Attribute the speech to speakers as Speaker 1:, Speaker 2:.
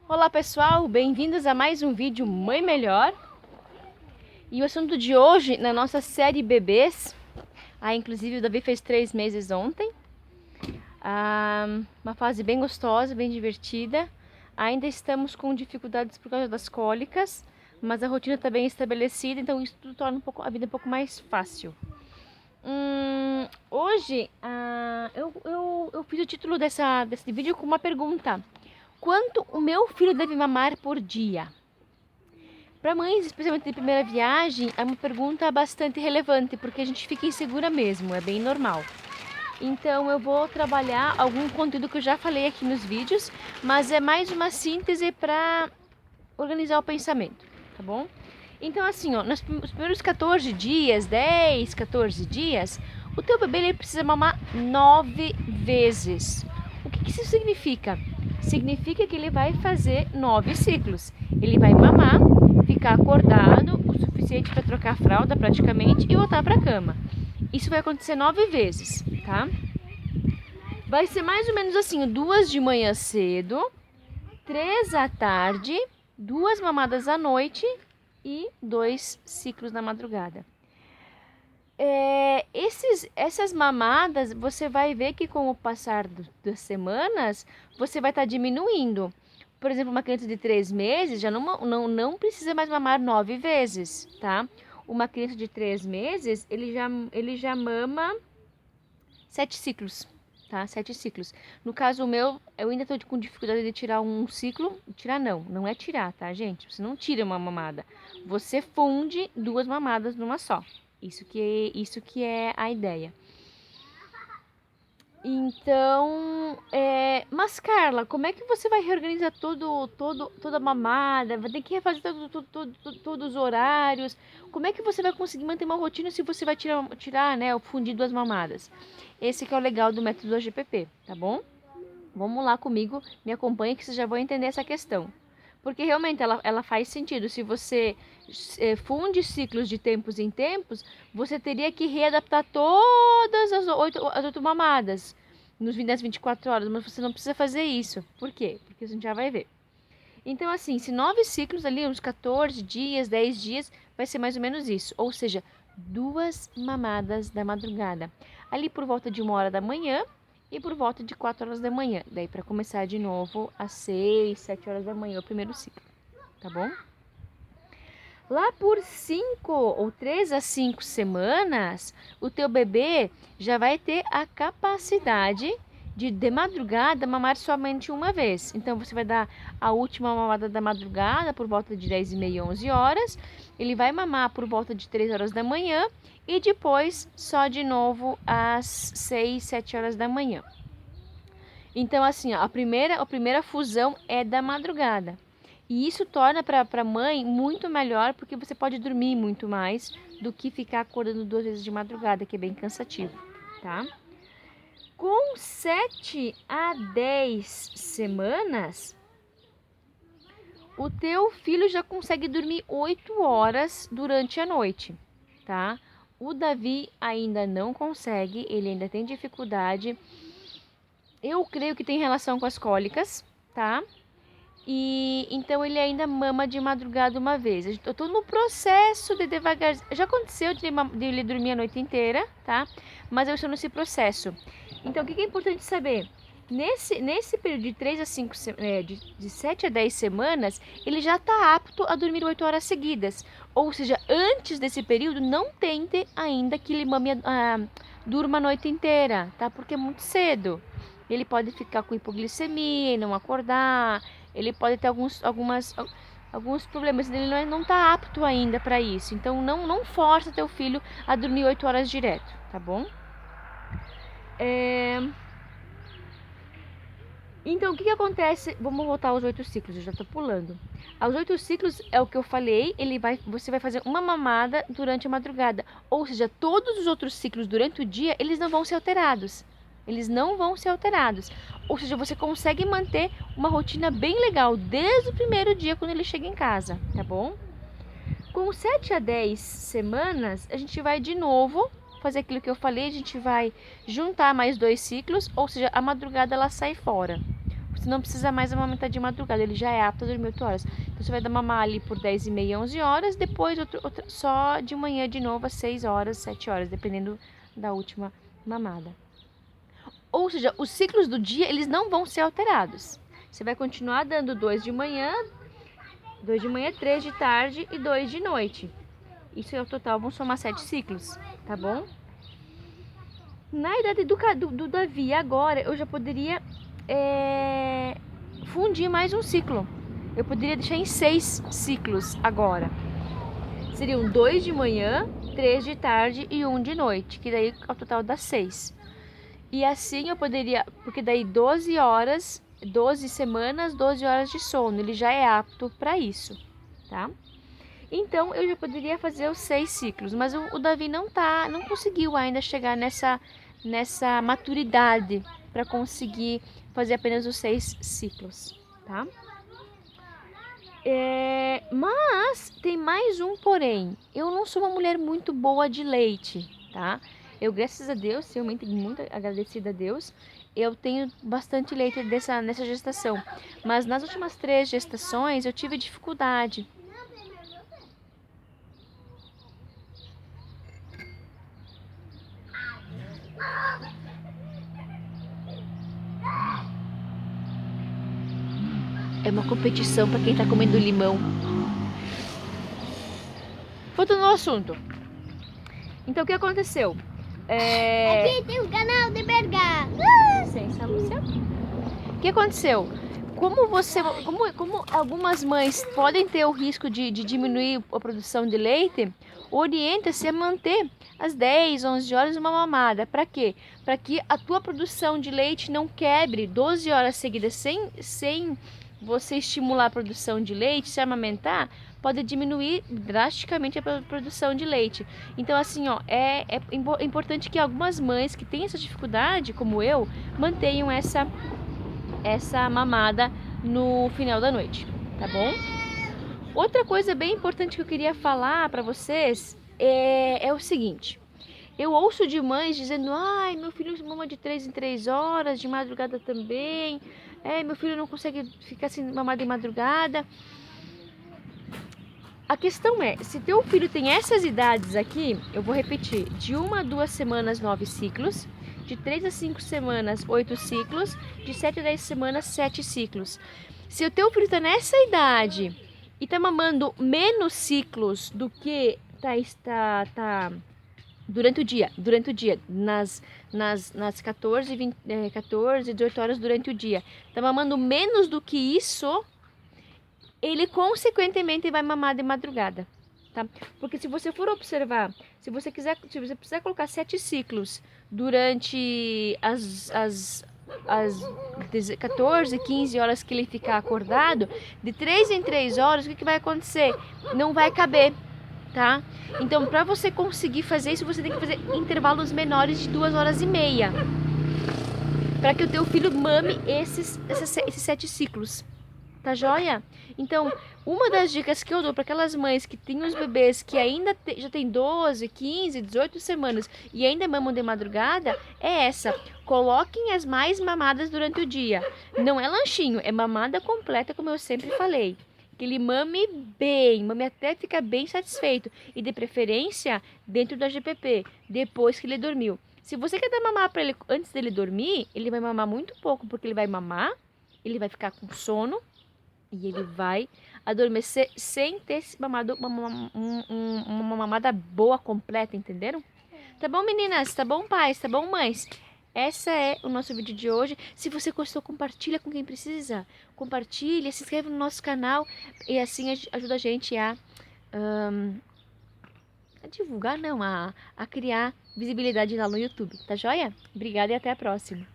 Speaker 1: Olá pessoal, bem-vindos a mais um vídeo Mãe Melhor. E o assunto de hoje, na nossa série Bebês, inclusive o Davi fez 3 meses ontem. Uma fase bem gostosa, bem divertida. Ainda estamos com dificuldades por causa das cólicas, mas a rotina está bem estabelecida, então isso tudo torna a vida um pouco mais fácil. Hoje eu fiz o título desse vídeo com uma pergunta: quanto o meu filho deve mamar por dia? Para mães, especialmente de primeira viagem, é uma pergunta bastante relevante, porque a gente fica insegura mesmo, é bem normal. Então eu vou trabalhar algum conteúdo que eu já falei aqui nos vídeos, mas é mais uma síntese para organizar o pensamento, tá bom? Então assim, ó, nos primeiros 14 dias, 10, 14 dias, o teu bebê ele precisa mamar 9 vezes. O que isso significa? Significa que ele vai fazer 9 ciclos. Ele vai mamar, ficar acordado o suficiente para trocar a fralda praticamente e voltar para a cama. Isso vai acontecer 9 vezes, tá? Vai ser mais ou menos assim, 2 de manhã cedo, 3 à tarde, 2 mamadas à noite e 2 ciclos na madrugada. Essas mamadas, você vai ver que com o passar das semanas, você vai estar diminuindo. Por exemplo, uma criança de 3 meses já não precisa mais mamar 9 vezes, tá? Uma criança de 3 meses, ele já mama 7 ciclos, tá? 7 ciclos. No caso meu, eu ainda estou com dificuldade de tirar um ciclo. Tirar não é tirar, tá, gente? Você não tira uma mamada. Você funde 2 mamadas numa só. Isso que é a ideia. Então, mas Carla, como é que você vai reorganizar toda a mamada? Vai ter que refazer todos os horários. Como é que você vai conseguir manter uma rotina se você vai tirar, né, o fundir 2 mamadas? Esse que é o legal do método AGPP, tá bom? Vamos lá comigo, me acompanha que vocês já vão entender essa questão. Porque realmente ela faz sentido. Se você funde ciclos de tempos em tempos, você teria que readaptar todas as 8 mamadas nas 24 horas, mas você não precisa fazer isso. Por quê? Porque a gente já vai ver. Então, assim, se 9 ciclos ali, uns 14 dias, 10 dias, vai ser mais ou menos isso. Ou seja, 2 mamadas da madrugada. Ali por volta de 1 hora da manhã e por volta de 4 horas da manhã. Daí para começar de novo às 6, 7 horas da manhã o primeiro ciclo, tá bom? Lá por 5 ou 3 a 5 semanas, o teu bebê já vai ter a capacidade de madrugada mamar somente uma vez. Então você vai dar a última mamada da madrugada por volta de 10h30, 11 horas. Ele vai mamar por volta de 3 horas da manhã e depois só de novo às 6, 7 horas da manhã. Então assim, ó, a primeira fusão é da madrugada. E isso torna para a mãe muito melhor, porque você pode dormir muito mais do que ficar acordando 2 vezes de madrugada, que é bem cansativo, tá? Com 7 a 10 semanas, o teu filho já consegue dormir 8 horas durante a noite, tá? O Davi ainda não consegue, ele ainda tem dificuldade. Eu creio que tem relação com as cólicas, tá? E então ele ainda mama de madrugada uma vez. Eu tô no processo de devagar. Já aconteceu de ele dormir a noite inteira, tá? Mas eu estou nesse processo. Então o que é importante saber? Nesse período de 3 a 5, de 7 a 10 semanas, ele já está apto a dormir 8 horas seguidas. Ou seja, antes desse período, não tente ainda que ele durma a noite inteira, tá? Porque é muito cedo. Ele pode ficar com hipoglicemia e não acordar. Ele pode ter alguns problemas. Ele não está apto ainda para isso. Então, não força teu filho a dormir 8 horas direto, tá bom? Então, o que acontece? Vamos voltar aos 8 ciclos, eu já tô pulando. Aos 8 ciclos, é o que eu falei, você vai fazer uma mamada durante a madrugada. Ou seja, todos os outros ciclos durante o dia, eles não vão ser alterados. Eles não vão ser alterados. Ou seja, você consegue manter uma rotina bem legal desde o primeiro dia quando ele chega em casa, tá bom? Com 7 a 10 semanas, a gente vai de novo fazer aquilo que eu falei, a gente vai juntar mais 2 ciclos, ou seja, a madrugada ela sai fora. Você não precisa mais amamentar de madrugada, ele já é apto a dormir 8 horas. Então você vai dar mamar ali por 10 e meia, 11 horas, depois só de manhã de novo às 6 horas, 7 horas, dependendo da última mamada. Ou seja, os ciclos do dia, eles não vão ser alterados. Você vai continuar dando 2 de manhã, 3 de tarde e 2 de noite. Isso é o total, vão somar 7 ciclos, tá bom? Na idade do Davi, agora, eu já poderia fundir mais um ciclo. Eu poderia deixar em 6 ciclos agora. Seriam 2 de manhã, 3 de tarde e 1 de noite, que daí ao total dá 6. E assim eu poderia, porque daí 12 horas, 12 semanas, 12 horas de sono, ele já é apto para isso, tá? Então eu já poderia fazer os 6 ciclos, mas o Davi não conseguiu ainda chegar nessa maturidade para conseguir fazer apenas os 6 ciclos, tá? Mas tem mais um porém. Eu não sou uma mulher muito boa de leite, tá? Eu, graças a Deus, realmente muito agradecida a Deus, eu tenho bastante leite nessa gestação. Mas nas últimas 3 gestações eu tive dificuldade. É uma competição para quem tá comendo limão. Voltando ao assunto. Então o que aconteceu?
Speaker 2: Aqui tem o canal de Berga.
Speaker 1: Licença, Lúcia. O que aconteceu? Como algumas mães podem ter o risco de diminuir a produção de leite, orienta-se a manter às 10, 11 horas uma mamada. Para quê? Para que a tua produção de leite não quebre 12 horas seguidas sem você estimular a produção de leite, se amamentar, pode diminuir drasticamente a produção de leite. Então, assim, ó, é importante que algumas mães que têm essa dificuldade, como eu, mantenham essa mamada no final da noite, tá bom? Outra coisa bem importante que eu queria falar para vocês é o seguinte. Eu ouço de mães dizendo: ai, meu filho mama de 3 em 3 horas, de madrugada também. Meu filho não consegue ficar sem mamar de madrugada. A questão é, se teu filho tem essas idades aqui, eu vou repetir, de 1 a 2 semanas, 9 ciclos, de 3 a 5 semanas, 8 ciclos, de 7 a 10 semanas, 7 ciclos. Se o teu filho está nessa idade e está mamando menos ciclos do que tá durante o dia, nas 14, 20, 14, 18 horas durante o dia, tá mamando menos do que isso, ele consequentemente vai mamar de madrugada, tá? Porque se você for observar, se você precisar colocar 7 ciclos durante as 14, 15 horas que ele ficar acordado, de 3 em 3 horas, o que vai acontecer? Não vai caber, tá? Então, para você conseguir fazer isso, você tem que fazer intervalos menores de 2 horas e meia, para que o teu filho mame esses 7 ciclos. Tá joia? Então, uma das dicas que eu dou para aquelas mães que têm os bebês que ainda já tem 12, 15, 18 semanas e ainda mamam de madrugada é essa: coloquem as mais mamadas durante o dia. Não é lanchinho, é mamada completa, como eu sempre falei. Que ele mame bem, mame até ficar bem satisfeito e de preferência dentro da GPP, depois que ele dormiu. Se você quer dar mamar para ele antes dele dormir, ele vai mamar muito pouco, porque ele vai mamar, ele vai ficar com sono e ele vai adormecer sem ter mamado uma mamada boa, completa, entenderam? Tá bom, meninas? Tá bom, pais? Tá bom, mães? Essa é o nosso vídeo de hoje. Se você gostou, compartilha com quem precisa. Compartilha, se inscreve no nosso canal e assim ajuda a gente a divulgar, não, a criar visibilidade lá no YouTube. Tá joia? Obrigada e até a próxima.